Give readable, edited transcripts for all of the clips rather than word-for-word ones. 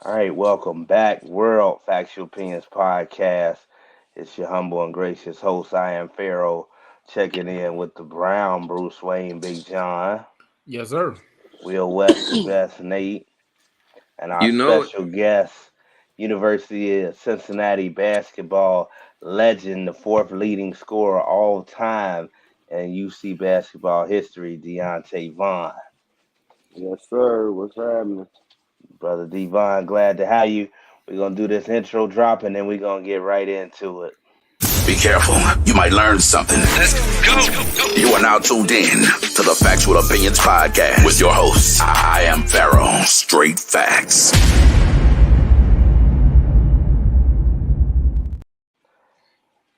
All right, welcome back, World Factual Opinions Podcast. It's your humble and gracious host. I am Pharaoh, checking in with the Brown Bruce Wayne, Big John, Yes, sir. Will West, the best Nate, and our You know it. special guest, University of Cincinnati basketball legend, the fourth leading scorer all time in UC basketball history, Deonta Vaughn. Yes, sir. What's happening? Brother Devon, glad to have you. We're gonna do this intro drop and then we're gonna get right into it. Be careful. You might learn something. Let's go. You are now tuned in to the Factual Opinions Podcast with your host. I am Pharaoh. Straight facts.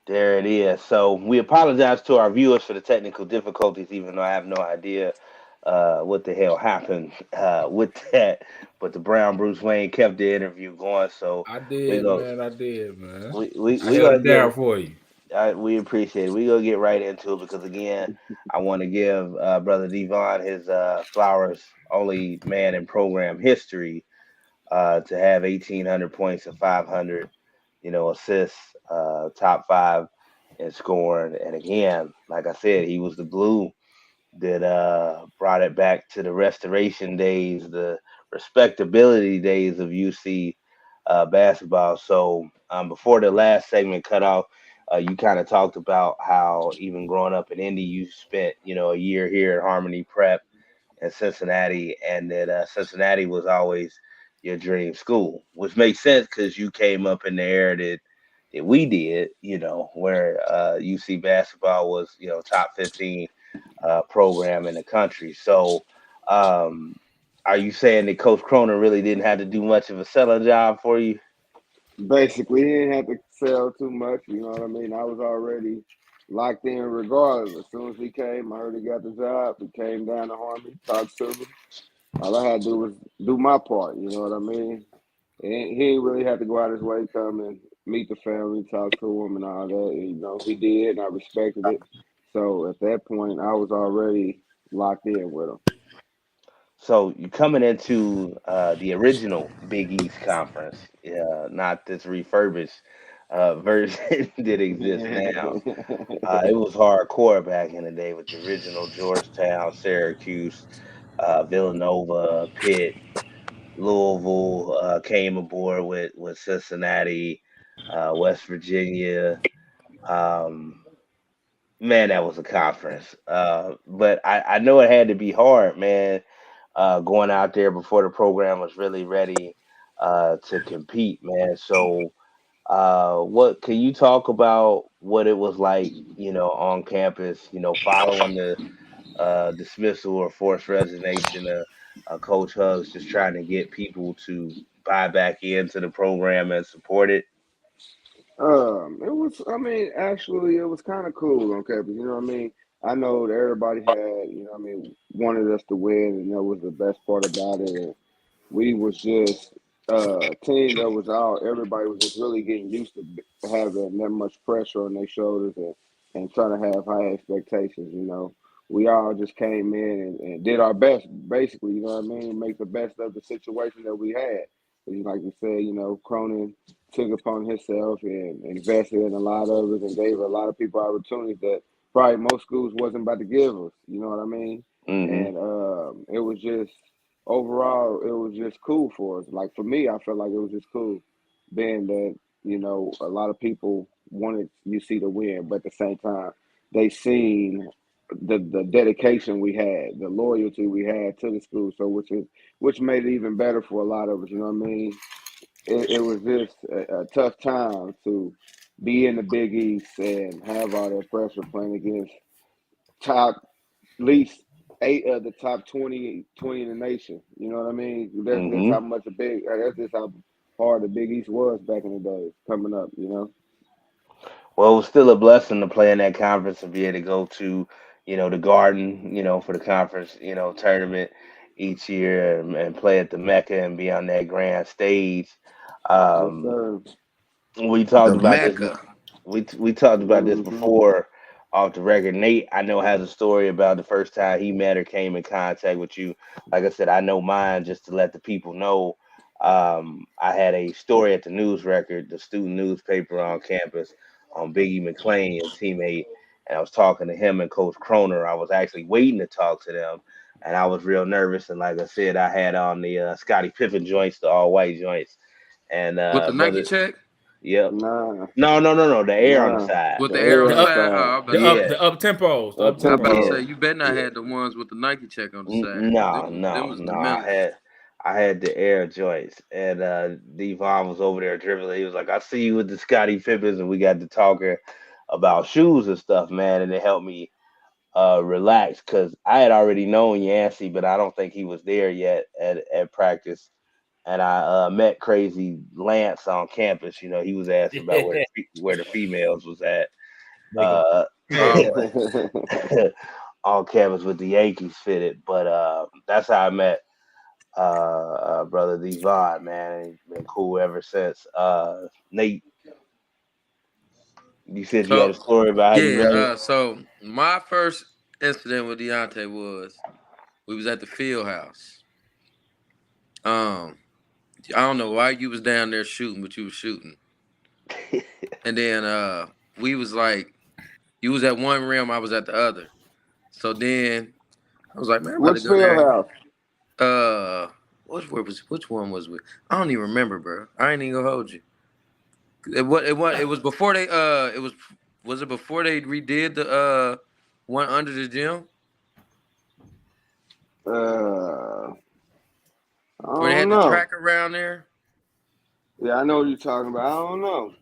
There it is. So we apologize to our viewers for the technical difficulties, even though I have no idea what the hell happened with that. But the Brown Bruce Wayne kept the interview going, so I we did, go man. I did, man. I we held gonna it get down for you. we appreciate it. We gonna get right into it because again, I want to give Brother Devon his flowers. Only man in program history to have 1,800 points and 500, assists, top five in scoring. And again, like I said, he was the glue that brought it back to the restoration days, the respectability days of UC basketball. So before the last segment cut off, you kind of talked about how even growing up in Indy, you spent a year here at Harmony Prep in Cincinnati, and that Cincinnati was always your dream school, which makes sense because you came up in the era that we did, where UC basketball was top 15 program in the country. So, um, are you saying that Coach Cronin really didn't have to do much of a selling job for you? Basically, he didn't have to sell too much. You know what I mean? I was already locked in regardless. As soon as he came, I heard he got the job. He came down to Harmony, talked to me. All I had to do was do my part. You know what I mean? He didn't really have to go out his way, come and meet the family, talk to him, and all that. And, he did, and I respected it. So at that point, I was already locked in with him. So you coming into the original Big East Conference, not this refurbished version that exists now. It was hardcore back in the day with the original Georgetown, Syracuse, Villanova, Pitt, Louisville came aboard with Cincinnati, West Virginia. Um, man, that was a conference. But I know it had to be hard, man, going out there before the program was really ready to compete, man. So, what can you talk about what it was like, on campus, following the dismissal or forced resignation of Coach Hugs, just trying to get people to buy back into the program and support it? It was. I mean, actually, it was kind of cool on campus. You know what I mean? I know that everybody had, wanted us to win, and that was the best part about it. And we was just a team that was out. Everybody was just really getting used to having that much pressure on their shoulders and trying to have high expectations. We all just came in and did our best, basically. You know what I mean? Make the best of the situation that we had. Like you said, Cronin took upon himself and invested in a lot of us and gave a lot of people opportunities that probably most schools wasn't about to give us. You know what I mean? Hmm. And it was just overall, it was just cool for us. Like for me, I felt like it was just cool, being that a lot of people wanted UC to win, but at the same time, they seen the dedication we had, the loyalty we had to the school. So which made it even better for a lot of us. You know what I mean? It was just a tough time to be in the Big East and have all that pressure playing against top at least eight of the top 20 in the nation. You know what I mean? That's just Hmm. how much a big. That's just how hard the Big East was back in the day coming up. Well, it was still a blessing to play in that conference and be able to go to, the Garden, for the conference, tournament each year and play at the Mecca and be on that grand stage. Yes, Um, sir. we The talked about this. Mecca. We talked about this Hmm. before off the record. Nate, I know, has a story about the first time he met or came in contact with you. Like I said, I know mine just to let the people know. I had a story at the News Record, the student newspaper on campus, on Biggie McClain, a teammate, and I was talking to him and Coach Croner. I was actually waiting to talk to them, and I was real nervous. And like I said, I had on the Scottie Pippen joints, the all white joints, and With the Nike brother, check? yep, Nah, no, the air on the nah. side, With The the air on air the The on the up, side? side. Oh, I bet. yeah, the up tempos, the up Up I about to tempos. say tempo. you better not yeah. have the ones with the Nike check on the side. No, Them no, was the no. melons. I had the air joints, and Devon was over there dribbling. He was like, "I see you with the Scottie Pippins," and we got to talking about shoes and stuff, man. And it helped me relax because I had already known Yancey, but I don't think he was there yet at practice. And I met Crazy Lance on campus. You know, he was asking about where the females was at. Nigga. Uh, Always. on campus with the Yankees fitted, but that's how I met brother Devon, man. He's been cool ever since. Nate, you said you had a So story about how you yeah, met him. so my first incident with Deonta was we was at the field house. Um, I don't know why you was down there shooting, but you was shooting. And then we was like, you was at one rim, I was at the other. So then I was like, man, I'm about to Which go field there. house? Which one was we? I don't even remember, bro. I ain't even gonna hold you. It was before they was it before they redid the one under the gym Uh, I where they don't had the know. track around there? Yeah, I know what you're talking about. I don't know.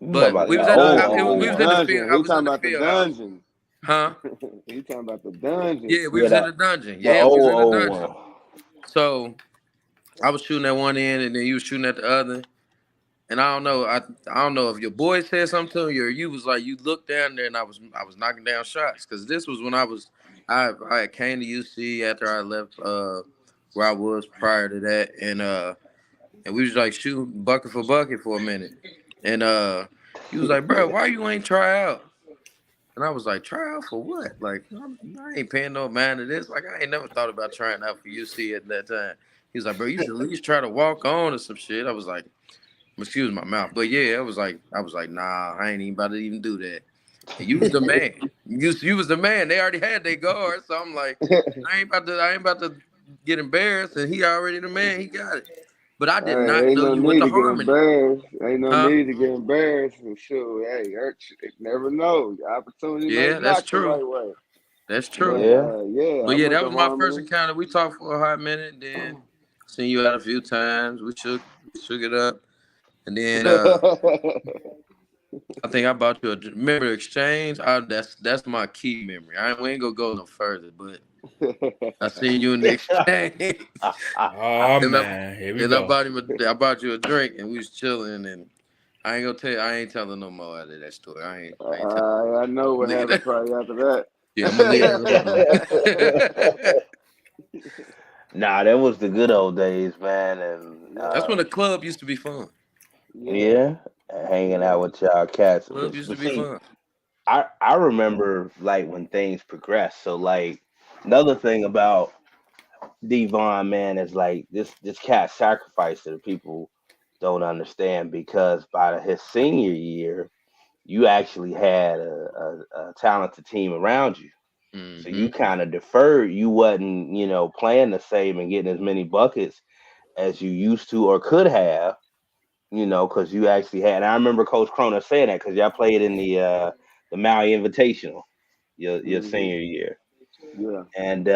You talking But about we that was at the old, The we old was one? in the field. dungeon. I He was in talking the about the field house, dungeon. huh? He talking about the dungeon. Yeah, we Yeah, was in the dungeon. the Yeah, we was in the old dungeon. one. So I was shooting at one end, and then you was shooting at the other. And I don't know. I don't know if your boy said something to you or you was like you looked down there and I was knocking down shots because this was when I had came to UC after I left where I was prior to that and we was like shooting bucket for a minute and he was like, bro, why you ain't try out? And I was like, try out for what? Like I ain't paying no mind to this. Like I ain't never thought about trying out for UC at that time. He was like, bro, you should at least try to walk on or some shit. I was like, excuse my mouth, but yeah, I was like, nah, I ain't even about to even do that. And you was the man. You was the man. They already had their guard, so I'm like, I ain't about to get embarrassed. And he already the man. He got it. But I did Hey, not ain't know no you went need to to get Harmony, embarrassed. Ain't no huh? need to get embarrassed. And sure, hey, never know. The opportunity may Yeah, that's knock the true. right way. That's true. But Yeah. yeah, I But yeah, went that to was my first Harmony. encounter. We talked for a hot minute, then seen you out a few times. We shook it up, and then I think I bought you a remember exchange. That's my key memory. We ain't gonna go no further, but I seen you in the exchange, Oh and man, here we go. I bought you a drink, and we was chilling, and I ain't gonna tell you, I ain't telling no more out of that story. I ain't telling. I know I'm what gonna leave happened that. probably after Yeah, I'm gonna leave that alone. Nah, that was the good old days, man. And That's when that. the club used to be fun. Yeah, yeah, hanging out yeah, with y'all cats. Club used to But be see, fun. I remember like when things progressed. So like another thing about Devon, man, is like this cat sacrificed that people don't understand because by his senior year, you actually had a talented team around you. So you Hmm. kind of deferred. You wasn't, playing the same and getting as many buckets as you used to or could have, because you actually had. And I remember Coach Croner saying that because y'all played in the Maui Invitational your hmm senior year, yeah, and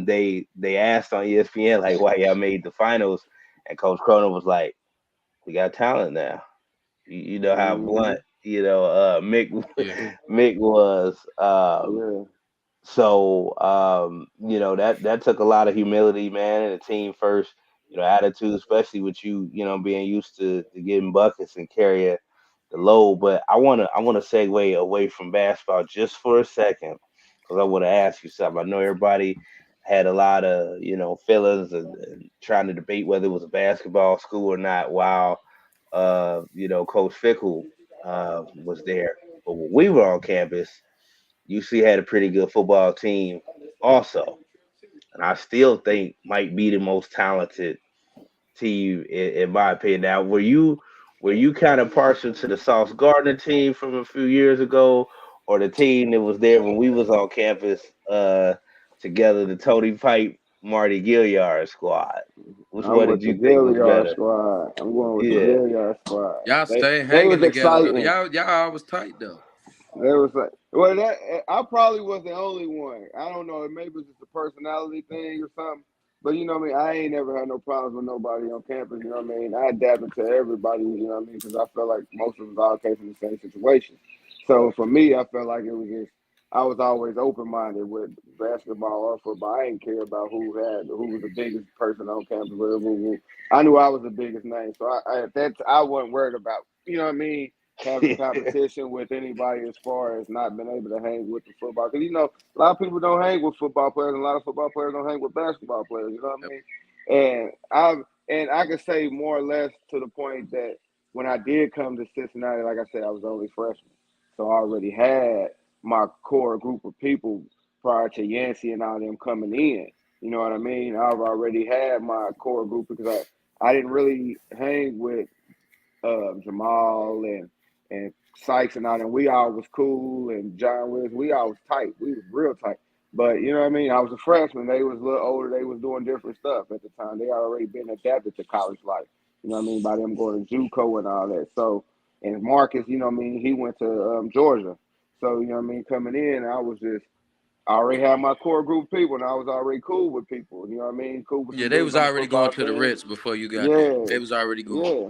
they asked on ESPN like why y'all made the finals, and Coach Croner was like, "We got talent now." You know how hmm blunt Mick Yeah. Mick was. yeah, So that took a lot of humility, man, and a team first, attitude, especially with you, being used to getting buckets and carrying the load. But I wanna segue away from basketball just for a second because I want to ask you something. I know everybody had a lot of feelings and trying to debate whether it was a basketball school or not. While Coach Fickle was there, but when we were on campus. UC had a pretty good football team also. And I still think might be the most talented team, in my opinion. Now, were you kind of partial to the Sauce Gardner team from a few years ago, or the team that was there when we was on campus together, the Tony Pipe, Marty Gilliard squad? Which I'm one did with the you think was Gilliard better? squad. I'm going with the Yeah. Gilliard squad. Y'all stay They hanging was together though. exciting. Y'all always tight though. There was like, well, that I probably was the only one. I don't know. Maybe it's just a personality thing or something. But you know what I mean? I ain't never had no problems with nobody on campus. You know what I mean? I adapted to everybody. You know what I mean? Because I felt like most of us all came from the same situation. So for me, I felt like it was just I was always open minded with basketball or football. I didn't care about who was the biggest person on campus. Whatever. I knew I was the biggest name, so I wasn't worried about. You know what I mean? Having competition with anybody as far as not being able to hang with the football. Because, you know, a lot of people don't hang with football players, and a lot of football players don't hang with basketball players, you know what I mean? And I can say more or less to the point that when I did come to Cincinnati, like I said, I was only freshman. So I already had my core group of people prior to Yancey and all them coming in. You know what I mean? I've already had my core group because I didn't really hang with Jamal and Sykes and all them. We all was cool, and John Willis. We all was tight. We was real tight. But you know what I mean? I was a freshman. They was a little older. They was doing different stuff at the time. They already been adapted to college life. You know what I mean? By them going to JUCO and all that. So, and Marcus, you know what I mean? He went to Georgia. So, you know what I mean? Coming in, I already had my core group of people, and I was already cool with people. You know what I mean? Cool with Yeah, some they dudes was on the already football going to the team. Ritz before you got there. Yeah, They was already going. yeah,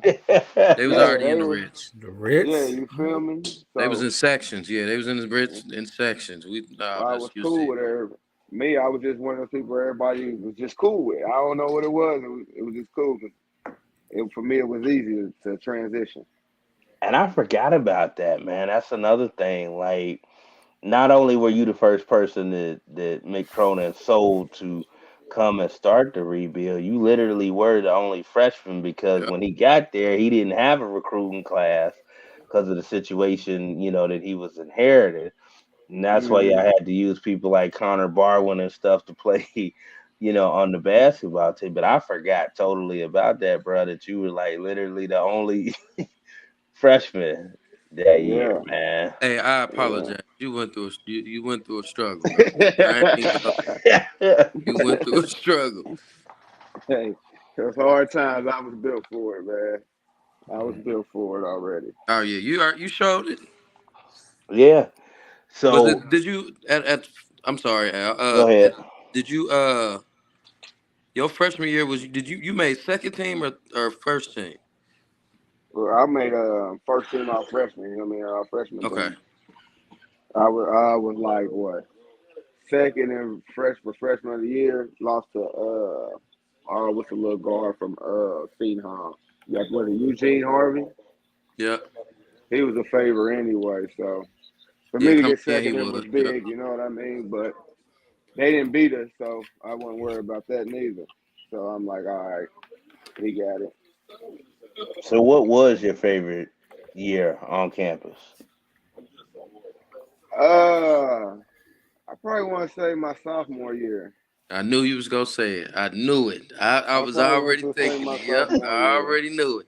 They was yeah. already in They the was, Ritz. The yeah. Ritz. You feel me? They was So in sections. Yeah, they was in the Ritz in sections. I was cool with everybody. Me, I was just one of those people everybody was just cool with. I don't know what it was. It was just cool. For me, it was easy to transition. And I forgot about that, man. That's another thing. Like, not only were you the first person that Mick Cronin sold to come and start the rebuild, you literally were the only freshman because Yeah. when he got there, he didn't have a recruiting class because of the situation, that he was inherited. And that's why Mm-hmm. I had to use people like Connor Barwin and stuff to play, on the basketball team. But I forgot totally about that, bro, that you were like literally the only freshman that year, Yeah, man. Hey, I yeah. apologize. You went through a struggle, bro. I ain't gonna, you went through a struggle. Hey, those hard times, I was built for it, man. I was built for it already. Oh yeah, you showed it. Yeah. Was So it? Did you at? I'm sorry, Al. go ahead. Did you your freshman year did you made second team or first team? Well, I made first team our freshman. You know what I mean? Our freshman Okay. team. I was like what second and freshman of the year. Lost to what's the little guard from Seton Hall? Like was it Eugene Harvey? Yeah. He was a favor anyway. So for Yeah. me to Come. get Yeah, he second, it was was. Yeah. big. You know what I mean? But they didn't beat us, so I wasn't worried about that neither. So I'm like, all right, he got it. So what was your favorite year on campus? I probably want to say my sophomore year. I knew you was gonna say it. I knew it. I I was probably want already to say thinking my it. Yep. sophomore I year. already knew it.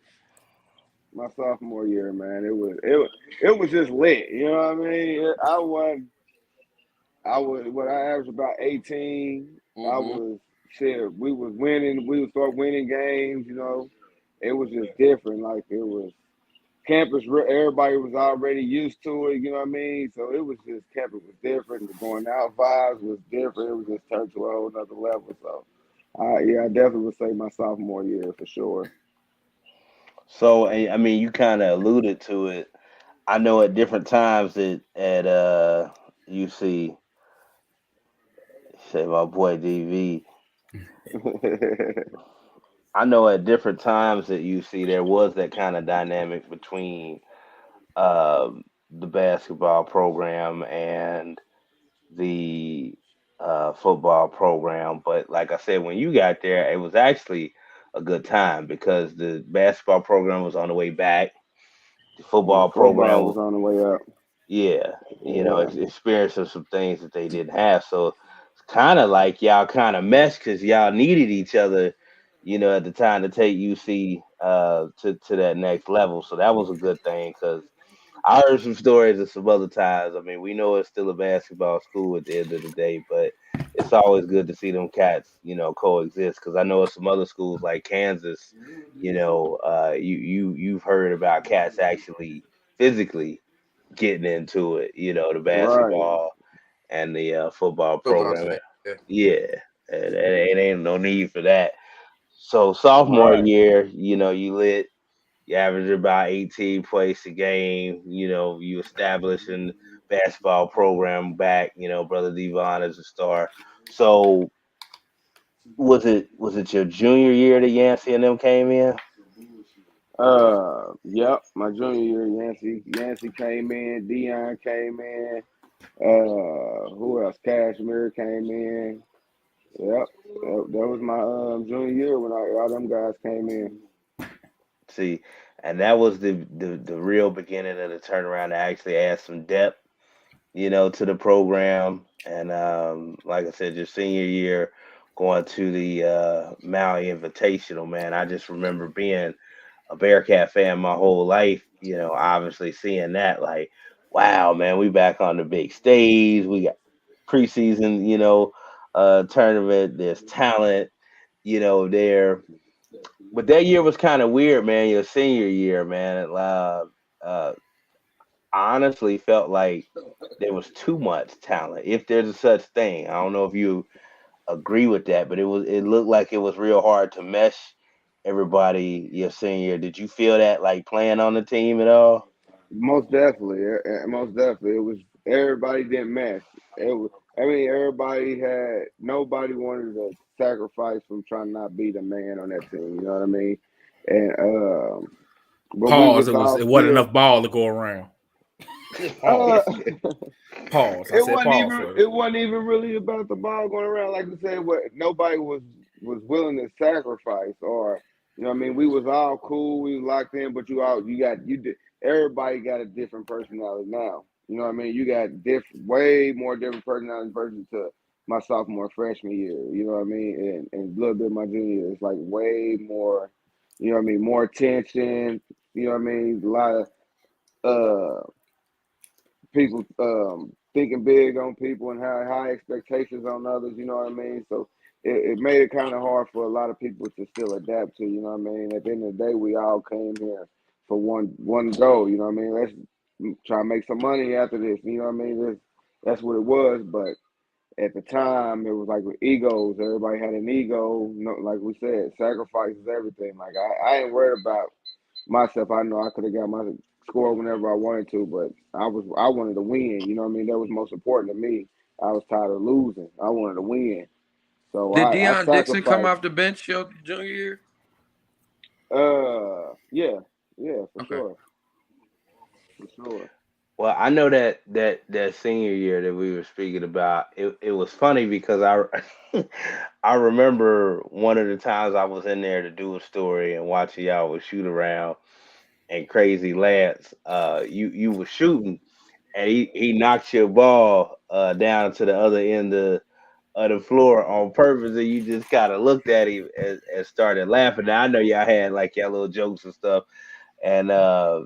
My sophomore year, man. It was just lit. You know what I mean? I averaged about 18. I Mm-hmm. was shit. We was winning. We would start winning games. You know, it was just different. Like it was campus. Everybody was already used to it. You know what I mean? So it was just campus was different. The going out vibes was different. It was just turned to a whole nother level. So, yeah, I definitely would say my sophomore year for sure. So I mean, you kind of alluded to it. I know at different times at UC, say my boy DV. I know at different times at UC there was that kind of dynamic between the basketball program and the football program. But like I said, when you got there, it was actually a good time because the basketball program was on the way back. The And football football program, was on the way up. yeah, Yeah. experiencing some things that they didn't have. So it's kind of like y'all kind of meshed because y'all needed each other, at the time to take UC to that next level. So that was a good thing because I heard some stories of some other times. I mean, we know it's still a basketball school at the end of the day, but it's always good to see them cats, coexist. Because I know some other schools like Kansas, you've heard about cats actually physically getting into it, the Right, basketball and the football Football program. team. Yeah. Yeah, and it ain't no need for that. So sophomore right. year, you lit. You average about 18 points a game. You establishing basketball program back. Brother Devon as a star. So was it your junior year that Yancey and them came in? Yep. My junior year, Yancey came in. Dion came in. Who else? Cashmere came in. Yep. That was my junior year when all them guys came in. See, and that was the real beginning of the turnaround to actually add some depth, to the program. And like I said, your senior year going to the Maui Invitational, man. I just remember being a Bearcat fan my whole life, obviously seeing that like, wow, man, we back on the big stage. We got preseason, tournament. There's talent, there. But that year was kind of weird, man. Your senior year, man. Uh, I honestly felt like there was too much talent, if there's a such thing. I don't know if you agree with that, but it looked like it was real hard to mesh everybody your senior year. Did you feel that like playing on the team at all? Most definitely, most definitely. It was everybody didn't match. It was. I mean, everybody had nobody wanted to sacrifice from trying to not be the man on that team. You know what I mean? And but we Pause. was It was. all It wasn't still. enough ball to go around. Uh, Pause. Pause. I said pause for it. it wasn't even really about the ball going around. Like I said, what nobody was willing to sacrifice, or you know what I mean. We was all cool, we was locked in, but you did. Everybody got a different personality now. You know what I mean. You got way more different personality versus to my sophomore freshman year. You know what I mean, and a little bit of my junior year. It's like way more. You know what I mean. More tension. You know what I mean. A lot of people thinking big on people and have high expectations on others, you know what I mean? So it made it kind of hard for a lot of people to still adapt to, you know what I mean? At the end of the day, we all came here for one goal, you know what I mean? Let's try to make some money after this, you know what I mean? That's what it was, but at the time, it was like with egos. Everybody had an ego. Like we said, sacrifice is everything. Like I ain't worried about myself. I know I could have got my score whenever I wanted to, but I wanted to win. You know what I mean? That was most important to me. I was tired of losing. I wanted to win, so Did I Deion Dixon come sacrificed. off the bench your junior year? Yeah, yeah, Okay. for sure. Well, I know that senior year that we were speaking about, it was funny because I I remember one of the times I was in there to do a story and watching y'all was shoot around and Crazy Lance, you were shooting and he knocked your ball down to the other end of the floor on purpose, and you just kind of looked at him and started laughing. Now I know y'all had like y'all little jokes and stuff, and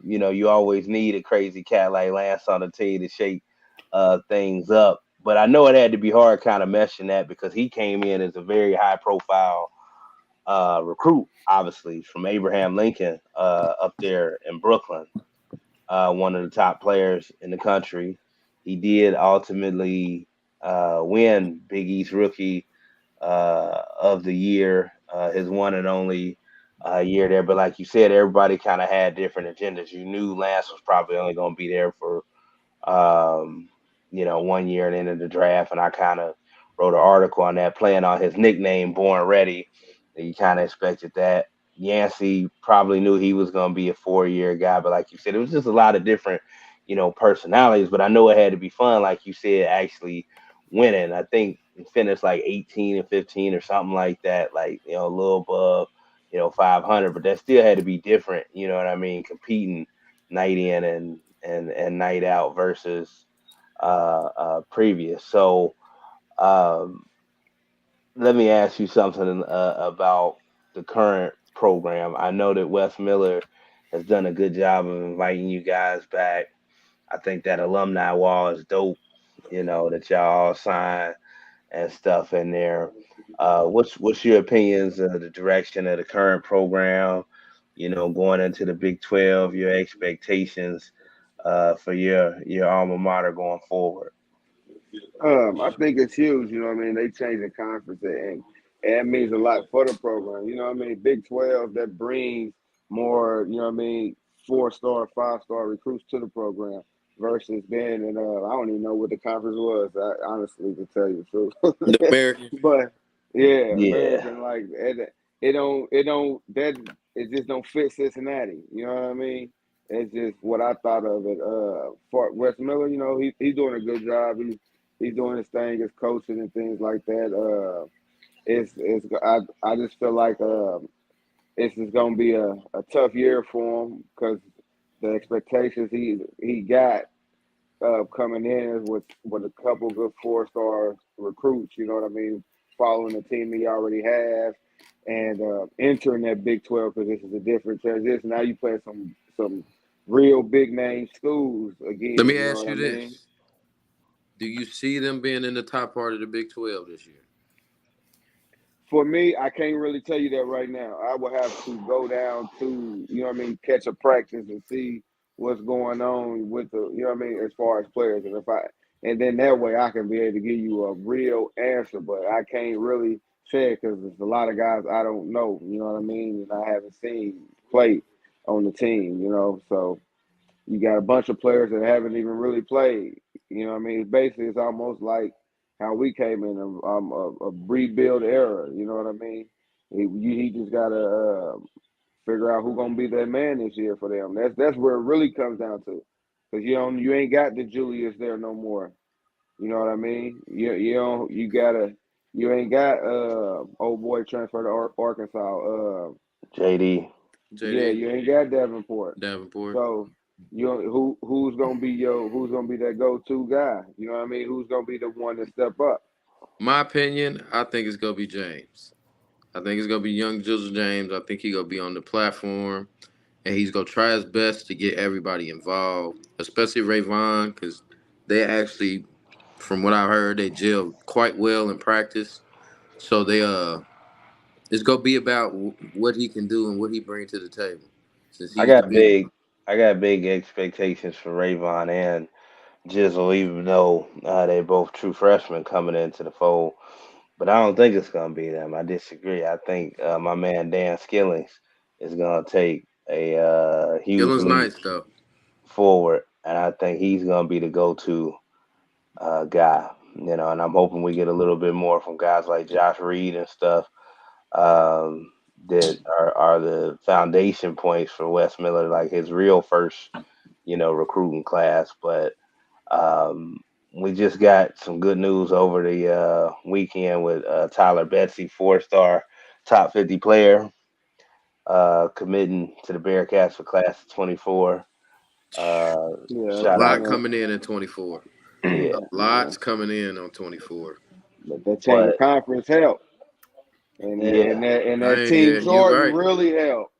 you always need a crazy cat like Lance on the team to shake things up. But I know it had to be hard kind of meshing that because he came in as a very high profile recruit, obviously from Abraham Lincoln up there in Brooklyn, one of the top players in the country. He did ultimately win Big East Rookie of the Year, his one and only year there. But like you said, everybody kind of had different agendas. You knew Lance was probably only going to be there for um, 1 year and into the draft, and I kind of wrote an article on that, playing on his nickname, Born Ready. You kind of expected that. Yancey probably knew he was going to be a 4-year guy, but like you said, it was just a lot of different, personalities. But I know it had to be fun, like you said, actually winning. I think he finished like 18 and 15 or something like that, like a little above, 500. But that still had to be different. You know what I mean? Competing night in and night out versus previous. So um, let me ask you something about the current program. I know that Wes Miller has done a good job of inviting you guys back. I think that alumni wall is dope, that y'all all signed and stuff in there. What's your opinions of the direction of the current program? Going into the Big 12, your expectations for your alma mater going forward. I think it's huge. You know what I mean? They changed the conference, and it means a lot for the program. You know what I mean? Big 12 that brings more. You know what I mean? 4-star, 5-star recruits to the program versus being in. I don't even know what the conference was. Honestly, to tell you the The truth, American. but yeah, Yeah, American like it don't that it just don't fit Cincinnati. You know what I mean? It's just what I thought of it. For Wes Miller, he's doing a good job. He's doing his thing as coaching and things like that. I just feel like it's just gonna be a tough year for him because the expectations he got coming in with a couple good 4-star recruits. You know what I mean? Following the team he already has and entering that Big 12 because this is a different transition. Now you play some real big name schools again. Let me you know ask what you I this. mean? Do you see them being in the top part of the Big 12 this year? For me, I can't really tell you that right now. I will have to go down to, catch a practice and see what's going on with as far as players. And then that way I can be able to give you a real answer, but I can't really say it because there's a lot of guys I don't know, you know what I mean? And I haven't seen play on the team, so you got a bunch of players that haven't even really played. You know what I mean? Basically, it's almost like how we came in a rebuild era. You know what I mean? He just got to figure out who's gonna be that man this year for them. That's where it really comes down to, because you ain't got the Julius there no more. You know what I mean? You ain't got old boy transfer to Arkansas. JD. Yeah, JD? you ain't got Davenport. Davenport. So who's gonna be that go-to guy? You know what I mean? Who's gonna be the one to step up? My opinion, I think it's gonna be James. I think it's gonna be young Jizzle James. I think he's gonna be on the platform, and he's gonna try his best to get everybody involved, especially Ray Vaughn, because they actually, from what I've heard, they gel quite well in practice. So it's gonna be about what he can do and what he brings to the table, since I he's the got big. big I got big expectations for Rayvon and Jizzle, even though they're both true freshmen coming into the fold. But I don't think it's gonna be them. I disagree. I think my man Dan Skillings is gonna take a huge Dylan's leap nice though. forward, and I think he's gonna be the go-to guy. And I'm hoping we get a little bit more from guys like Josh Reed and stuff um, that are the foundation points for Wes Miller, like his real first, recruiting class. But um, we just got some good news over the weekend with Tyler Betsy, 4-star, top 50 player, committing to the Bearcats for class of 24. Yeah, A Shout lot out, man. coming in 24. yeah, A lot's coming in on 24. But that change of but conference helped, and yeah. that Team Yeah, you Jordan right. really helped.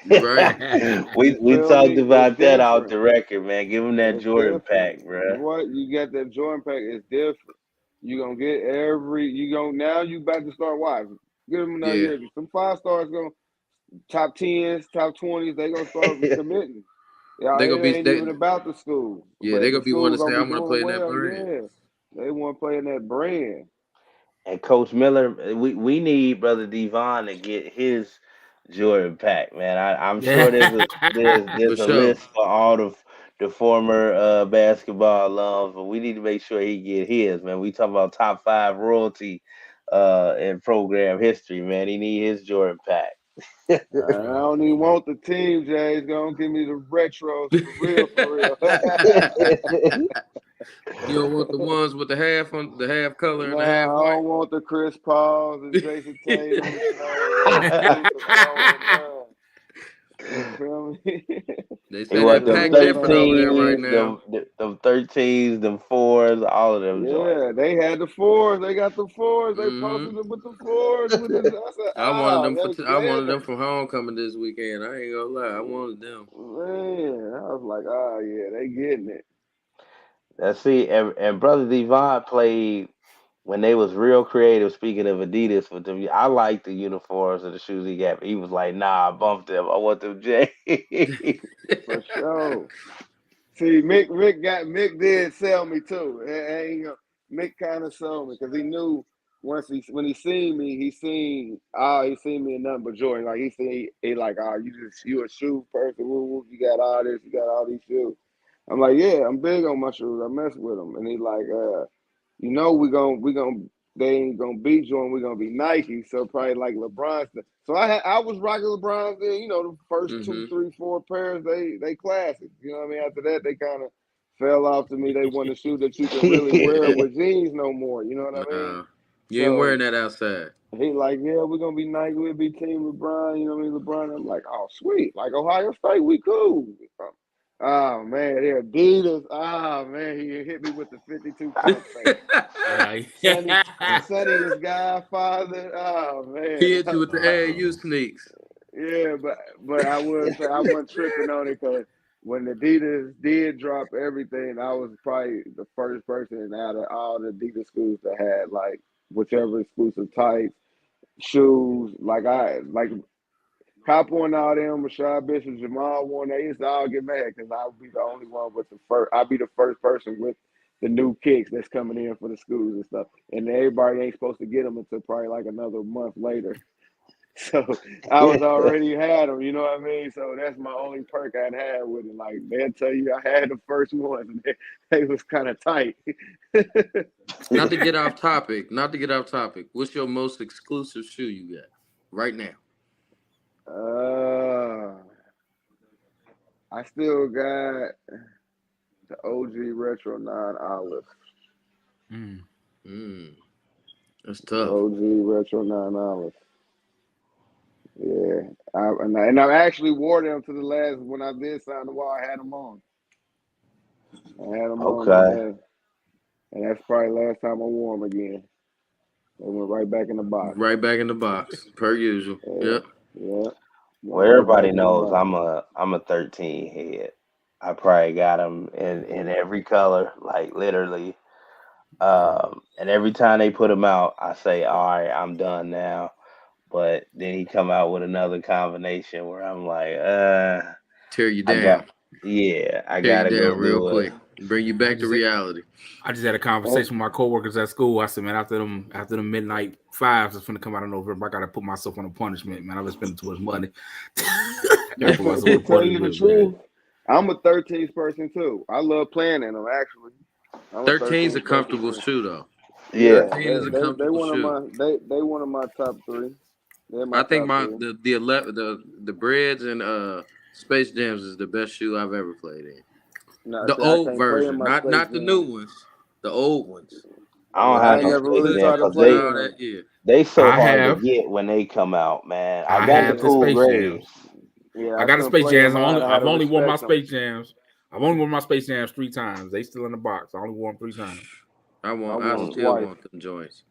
You right. we Feel talked me? It's about that off different. the record, man. Give him that It's Jordan different. pack, bruh. What you got that Jordan pack is different. You gonna get now. You about to start watching. Give them another Yeah. year. Some 5-stars gonna top 10s, top 20s. They gonna start committing. Yeah, They're gonna it be ain't even about the school, yeah, but they're if the gonna be one school to say, gonna I be want to doing play in that well, brand. yeah, they want to play in that brand. And Coach Miller, we need Brother Devon to get his Jordan pack, man. I'm sure For there's a sure. list for all the former basketball alums, but we need to make sure he get his, man. We talk about top 5 royalty in program history, man. He need his Jordan pack. I don't even want the team, Jay. It's gonna give me the retros for real, for real. You don't want the ones with the half color and the half Nah, I white. don't want the Chris Pauls and Jason Tatum, Luther Thrones, feel me? They He say want that them pack different over there right 13s, now. them 13s, them 4s, all of them joints. Yeah, they had the 4s. They got the 4s. They Mm-hmm. posted it with the 4s. With the, I said, I wanted they them for homecoming this weekend. I ain't gonna lie. I wanted them. Man, I was like, oh yeah, they getting it. Let's see, and brother Devon played when they was real creative. Speaking of Adidas, with them, I like the uniforms and the shoes he got. But he was like, "Nah, I bumped them. I want them J." For sure. See, Mick did sell me too. Mick kind of sold me because he knew when he seen me, he seen me in nothing but Jordan. Like he like, oh, you a shoe person, you got all this, you got all these shoes. I'm like, yeah, I'm big on my shoes. I mess with them, and he like, they ain't gonna be Jordan. We're gonna be Nike. So probably like LeBron's. So I was rocking LeBron's. Then the first Mm-hmm. 2, 3, 4 pairs they classics. You know what I mean? After that, they kind of fell off to me. They want a shoe that you can really wear with jeans no more. You know what I mean? You ain't wearing that outside. He like, yeah, we're gonna be Nike. We'll be Team LeBron. You know what I mean? LeBron. I'm like, oh sweet. Like Ohio State, we cool. Oh man, the Adidas. Oh man, he hit me with the 52 pump fake. Sonny is Godfather. Oh man, He hit you with the AAU sneaks. Yeah, but I would say I wasn't tripping on it because when Adidas did drop everything, I was probably the first person out of all the Adidas schools that had like whichever exclusive tights, shoes. Like Capo and all them, Rashad Bishop, Jamal Warren, they used to all get mad because I would be the only one with the first. I'd be the first person with the new kicks that's coming in for the schools and stuff, and everybody ain't supposed to get them until probably like another month later. So I was already had them, you know what I mean? So that's my only perk I'd had with it. Like they'll tell you I had the first ones, and they was kind of tight. Not to get off topic. What's your most exclusive shoe you got right now? I still got the OG Retro 9 Olive. That's The tough. OG Retro 9 Olive. Yeah, and I actually wore them to the last when I did sign the wall. I had them on. Okay. Today, and that's probably the last time I wore them again. They went right back in the box. Right back in the box, per usual. Yeah. Well, everybody knows I'm a 13 head. I probably got them in every color, like literally. And every time they put them out, I say, "All right, I'm done now." But then he come out with another combination where I'm like, tear you I down. gotta go real do quick. Bring you back to reality. I just had a conversation with my coworkers at school. I said, man, after them midnight fives that's gonna come out in November, I gotta put myself on a punishment, man. I've been spending too much money. To tell you the truth, I'm a 13th person too. I love playing in them actually. 13's a comfortable shoe though. Yeah. 13 is a comfortable shoe. They one of my top 3. I think the Breads and Space Jams is the best shoe I've ever played in. The old version, not the new ones. The old ones. I don't have no never really Space tried Jam to play because they so hard to get when they come out, man. I got the cool grays. Yeah, I got the Space Jams. I've only worn my Space Jams. I've only worn my Space Jams 3 times. They still in the box. I only wore them 3 times. I still want them joints.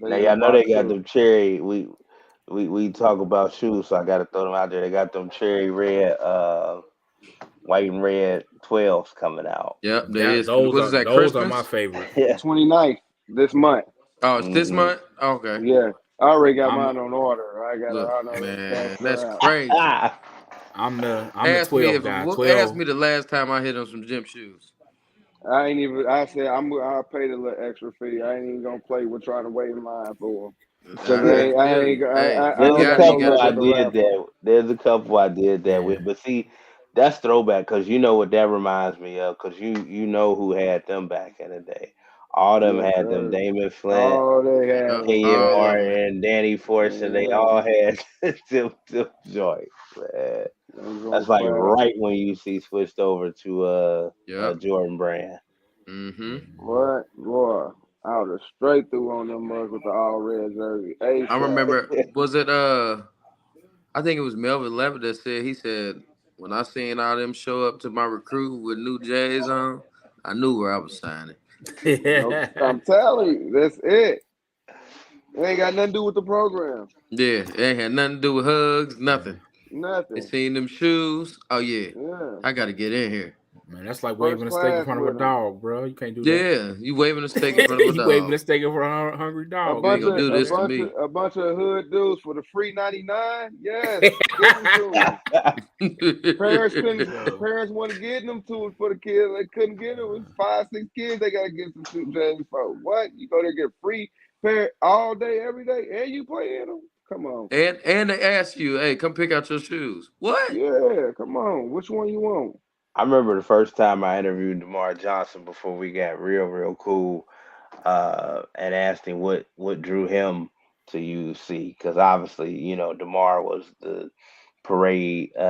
Now y'all know they got them cherry. We talk about shoes, so I got to throw them out there. They got them cherry red, white and red 12s coming out. Yep, those are my favorite. 29th this month. Oh, it's this month? Okay. Yeah, I already got mine on order. I got man, that's crazy. I'm the 12 guy. 12. Ask me the last time I hit on some gym shoes. I ain't even. I said I'll pay the little extra fee. I ain't even gonna play with trying to wait in line for them. There's a couple I did that with, but see, that's throwback because you know what that reminds me of because you know who had them back in the day. All them had them Damon Flint, Kenyon Martin, Danny Fortune. They all had them joints, man. That's like right when UC switched over to Jordan Brand. What boy? I would have straight through on them mugs with the all red jersey. I remember. Was it I think it was Melvin Levitt that said, he said, when I seen all them show up to my recruit with new J's on, I knew where I was signing. Nope. I'm telling you, that's it. It ain't got nothing to do with the program. Yeah, it ain't had nothing to do with hugs, nothing. They Nothing. seen them shoes. Oh, yeah, Yeah. I got to get in here. Man, that's like First waving a steak in class front of a with them. dog, bro. You can't do that. Yeah, you waving a steak in front of a You waving a dog. steak in front of a hungry dog. You ain't gonna do this to me. A bunch of hood dudes for the free 99. Yes, give them to them. Parents want to get them to it for the kids. They couldn't get them. It was 5, 6 kids. They gotta get some shoe J's for. What? You go there get free pair all day, every day, and you play in them. Come on. And they ask you, hey, come pick out your shoes. What? Yeah, come on. Which one you want? I remember the first time I interviewed DeMar Johnson before we got real cool, and asked him what drew him to UC, because obviously, you know, DeMar was the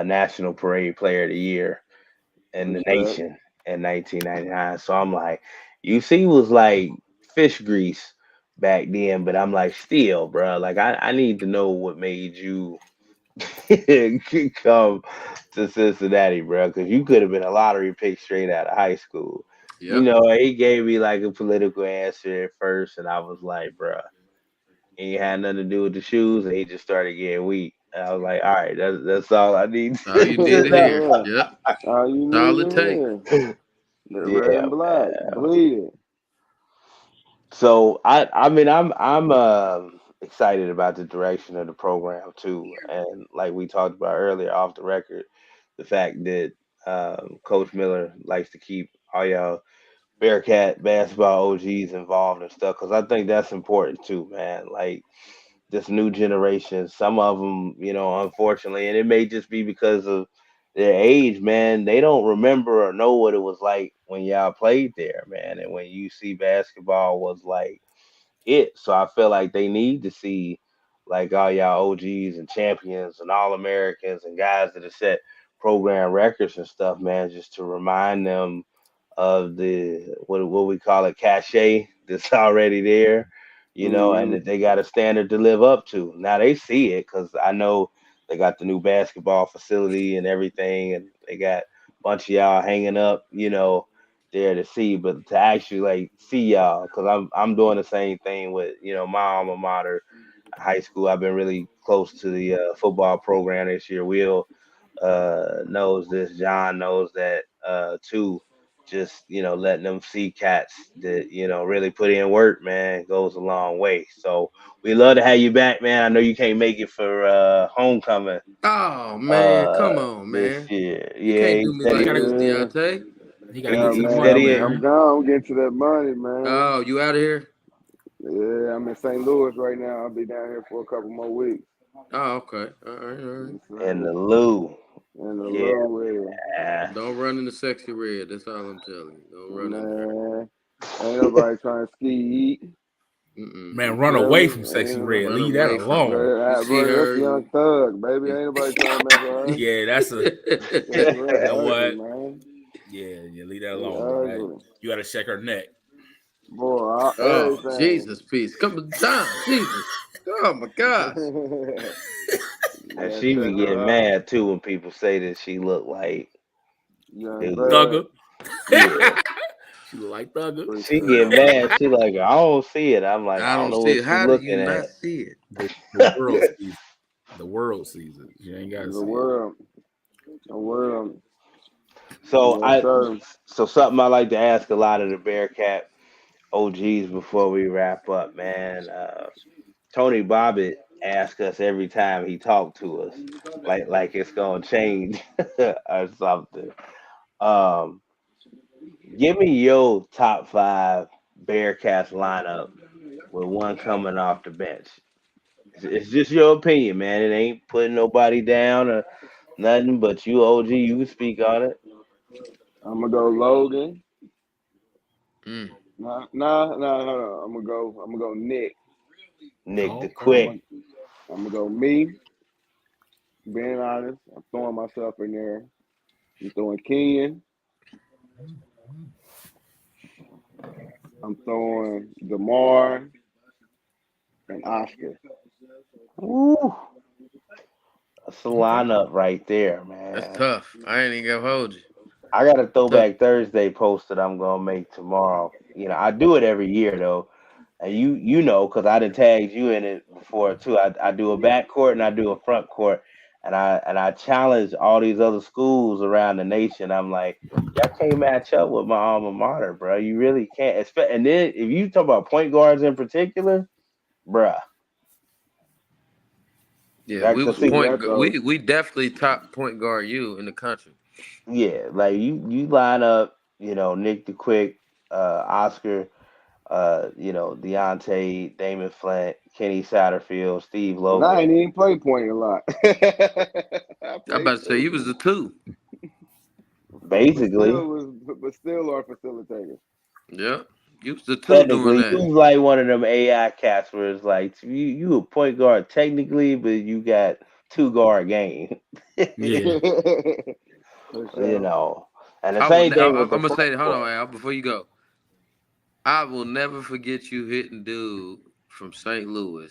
national parade player of the year in the Respect. nation in 1999. So I'm like, UC was like fish grease back then, but I'm like, still, bro, like I need to know what made you come to Cincinnati, bro, because you could have been a lottery pick straight out of high school. You Yep. know, he gave me like a political answer at first, and I was like, bro, he had nothing to do with the shoes, and he just started getting weak. And I was like, all right, that's all I need All you need to to know. hear. Yep. All you All need it to take. hear. The red Yeah, and black. man. Bleed it. So I mean I'm excited about the direction of the program too, and like we talked about earlier off the record, the fact that Coach Miller likes to keep all y'all Bearcat basketball OGs involved and stuff, because I think that's important too, man. Like this new generation, some of them, you know, unfortunately, and it may just be because of their age, man, they don't remember or know what it was like when y'all played there, man, and when you see basketball was like it. So I feel like they need to see like all y'all OGs and champions and all Americans and guys that have set program records and stuff, man, just to remind them of the what we call it cachet that's already there, you know, and that they got a standard to live up to. Now they see it because I know they got the new basketball facility and everything, and they got a bunch of y'all hanging up, you know, there to see, but to actually like see y'all, because I'm doing the same thing with, you know, my alma mater, high school. I've been really close to the football program this year. Will knows this. John knows that too. Just, you know, letting them see cats that, you know, really put in work, man, goes a long way. So we love to have you back, man. I know you can't make it for homecoming Oh, man. Come on, this man. year. You Yeah, can't he do me said like he this, Yeah. Deonta. He gotta Yeah, get to he the said money, he I'm man. gone. I'm getting to that money, man. Oh, you out of here? Yeah, I'm in St. Louis right now. I'll be down here for a couple more weeks. Oh, okay. All right. in the loo. In the Yeah. little way. Don't run in the sexy red. That's all I'm telling you. Don't run in there. Man, ain't nobody trying to ski eat. Mm-mm. Man, You run feel away me? from Sexy Ain't, Red. Run Leave that away from her. alone. You see bro, that's her. Young Thug, baby. Ain't nobody trying to mess with her. Yeah, that's a Sexy Red you know ugly, what? man. Yeah, leave that She alone, bro. ugly. You gotta check her neck. Boy, Oh, everything. Jesus, peace. Come on, John. Jesus. Oh, my gosh. And Yeah, she be check getting her out. mad too when people say that she look like Young dude. Thugger. Thug. Yeah. She look like Thugger. She Appreciate get it. mad. She like, I don't see it. I'm like, I I don't don't know see what it. you How do you looking not at. see it? The world sees it. The world sees it. You ain't gotta The see it. world. The world. So Yes, I sir. so something I like to ask a lot of the Bearcat OGs before we wrap up, man. Tony Bobbitt asks us every time he talked to us, like it's gonna change or something. Um, Give me your top 5 Bearcats lineup with one coming off the bench. It's just your opinion, man. It ain't putting nobody down or nothing, but you OG, you can speak on it. I'm gonna go Logan. Mm. Nah, hold on. I'm gonna go Nick. Nick Oh, the okay. I'm Quick. gonna I'm gonna go me. Being honest, I'm throwing myself in there. I'm throwing Kenyon. I'm throwing DeMar and Oscar. Woo. That's the lineup right there, That's man. tough. I ain't even gonna hold you. I got a Tough. throwback Thursday post that I'm gonna make tomorrow. I do it every year though, and you know because I done tagged you in it before too. I do a back court and I do a front court, and I challenge all these other schools around the nation. I'm like, y'all can't match up with my alma mater, bro. You really can't. And then if you talk about point guards in particular, bruh, Yeah, I we can was see. True that though. we definitely top point guard you in the country. Yeah, like you line up, Nick the Quick, Oscar, Deonta, Damon Flint, Kenny Satterfield, Steve And I Logan. ain't even play point a lot. I I'm played about to say two, you was the two. Basically, but still are facilitators. Yeah, you was the two doing technically, that. you was like one of them AI cats where it's like you a point guard technically, but you got two guard game. Yeah. For you sure. know, and the I will. same thing with the I'm gonna front say, hold on, court. Al, before you go. I will never forget you hitting dude from St. Louis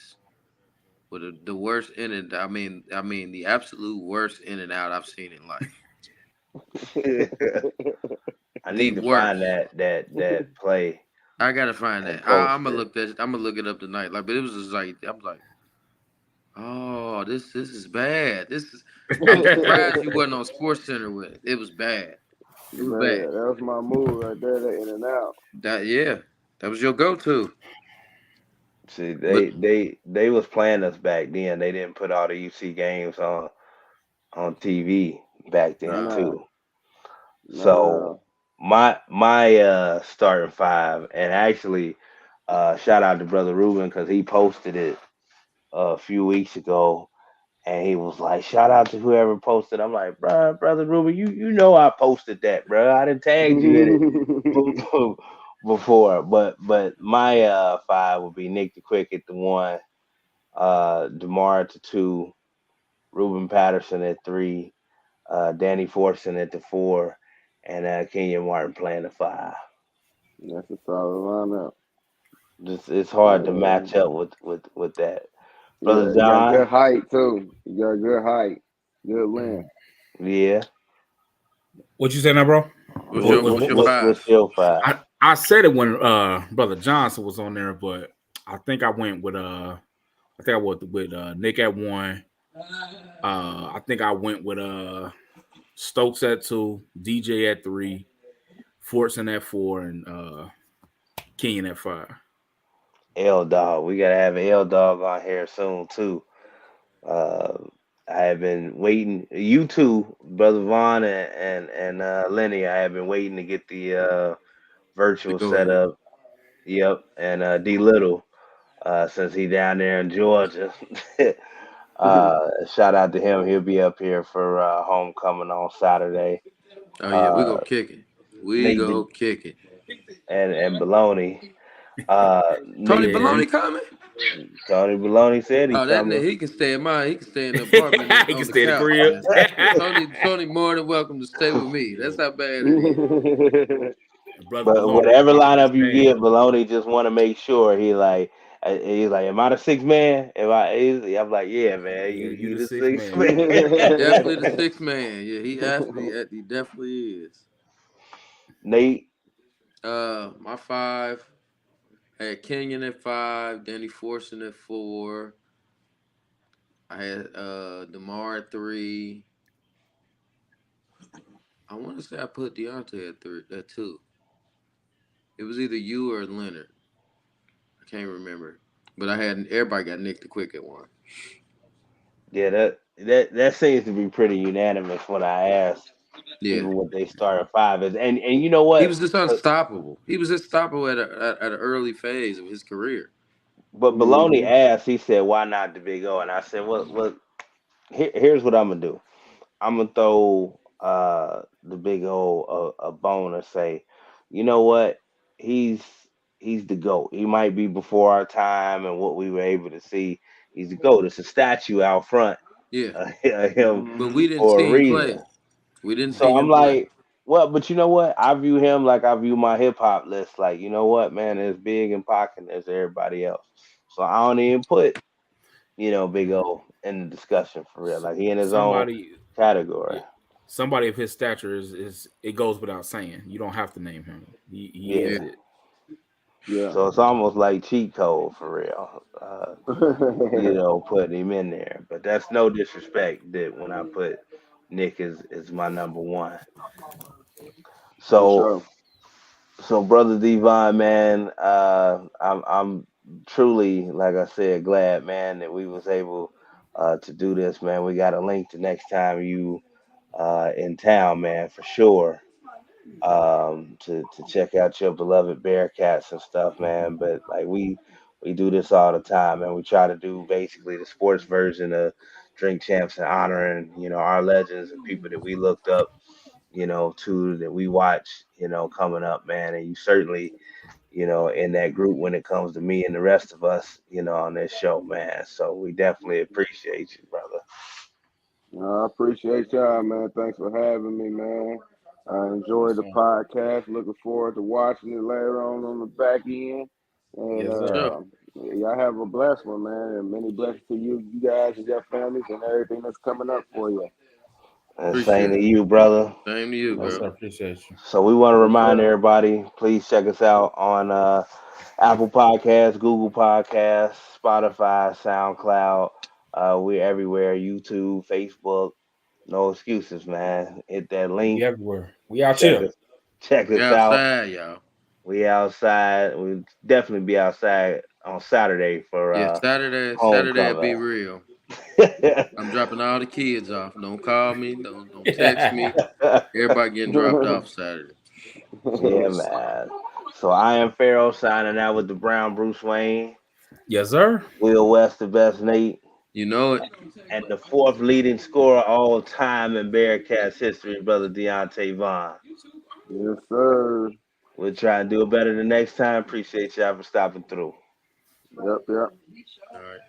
with the worst in and I mean the absolute worst in and out I've seen in life. I The need to find worst. that play I gotta find and that. post I'm gonna it. look that. I'm gonna look it up tonight. Like, but it was just like I'm like, oh, this is bad. This is. I'm surprised you wasn't on Sports Center with it. It was bad. It was bad. Man, that was my move right there, the in and out. That was your go-to. See, But they was playing us back then. They didn't put all the UC games on TV back then uh, Nah, too. not at So all. my starting five, and actually, shout out to brother Ruben because he posted it a few weeks ago, and he was like, shout out to whoever posted. I'm like, brother Ruben, you know I posted that, bro. I didn't tag you in it before, but my five would be Nick the Quick at the one, DeMar at the two, Ruben Patterson at three, Danny Fortson at the four, and Kenyon Martin playing the five. That's a solid lineup. Just it's hard to match up with that. Brother You got good John, height too. You got good height, good length. yeah. What you say now, bro? what's What, your what, what's what, your what? What's five? your five? I said it when brother Johnson was on there, but I think I went with Nick at one. I think I went with Stokes at two, DJ at three, Fortson at four, and Kenyon at five. L Dog. We gotta have L Dog on here soon too. Uh, I have been waiting. You two, brother Vaughn and Lenny. I have been waiting to get the To virtual go ahead. setup. Yep, and D Little, since he down there in Georgia. Shout out to him. He'll be up here for homecoming on Saturday. Oh yeah, we Uh, go kick it. We Nate go kick it. and Baloney. Tony Nate Yeah, Baloney coming? Tony Baloney said he Oh, that coming. nigga, he can stay in mine. He can stay in the apartment he on can the stay in the couch, crib. man. Tony more than welcome to stay with me. That's how bad it is. Brother But Maloney whatever rocking the lineup you stage. give, Baloney just want to make sure he's like, am I the sixth man? I'm like, yeah, man, Yeah, you you the the sixth sixth man, man. man. He definitely the sixth man. Yeah, he asked me. He definitely is. Nate, My five. I had Kenyon at five. Danny Forson at four. I had DeMar at three. I want to say I put Deonta at three, at two. It was either you or Leonard. I can't remember. But I had everybody got Nick the Quick at one. yeah, that seems to be pretty unanimous when I ask Yeah. people what they starting five is, and you know He what? was just unstoppable. He was unstoppable at an early phase of his career. But Baloney Mhm. asked, he said, why not the Big O? And I said, well, here's what I'm gonna do. I'm gonna throw the Big O a bone and say, you know what? He's he's the GOAT. He might be before our time and what we were able to see. He's the GOAT. It's a statue out front Yeah. of him But Mhm. we didn't for a see him play. reason. We didn't So see I'm him play. like, well, but you know what? I view him like I view my hip hop list. Like, you know what, man, it's big and pocket as everybody else. So I don't even put Big O in the discussion for real. Like he in his own Somebody, category. somebody of his stature is it goes without saying. You don't have to name him. He Yeah. is Yeah. it. Yeah. So it's almost like cheat code for real. Putting him in there. But that's no disrespect that when I put Nick is my number one. For So sure. so brother Devon, man, I'm truly, like I said, glad, man, that we was able to do this, man. We got a link the next time you in town, man, for sure. To check out your beloved Bearcats and stuff, man. But like we do this all the time, and we try to do basically the sports version of Drink Champs and honoring, our legends and people that we looked up, to that we watch, coming up, man. And you certainly, in that group when it comes to me and the rest of us, on this show, man. So we definitely appreciate you, brother. I appreciate y'all, man. Thanks for having me, man. I enjoyed the podcast. Looking forward to watching it later on the back end. And Yes, sir. Sure. y'all have a blessed one, man. And many blessings to you guys and your families and everything that's coming up for you. And same Appreciate to it. you, brother. Same to you, Yes, bro. sir. Appreciate you. So we want to Yes, remind sir. everybody, please check us out on Apple Podcasts, Google Podcasts, Spotify, SoundCloud. We're everywhere. YouTube, Facebook. No excuses, man. Hit that We link. everywhere. We out Check here. us. Check We us out. outside, y'all. We outside. We definitely be outside on Saturday for Yeah, Saturday homecoming. be real. I'm dropping all the kids off. Don't call me. Don't text me. Everybody getting dropped off Saturday. Yeah, man. So I am Pharaoh signing out with the Brown Bruce Wayne, Yes, sir. Will West, the best Nate, You know it. and the fourth leading scorer all time in Bearcats history, brother Deonta Vaughn. Yes, sir. We'll try and do it better the next time. Appreciate y'all for stopping through. Yep, yep. All right.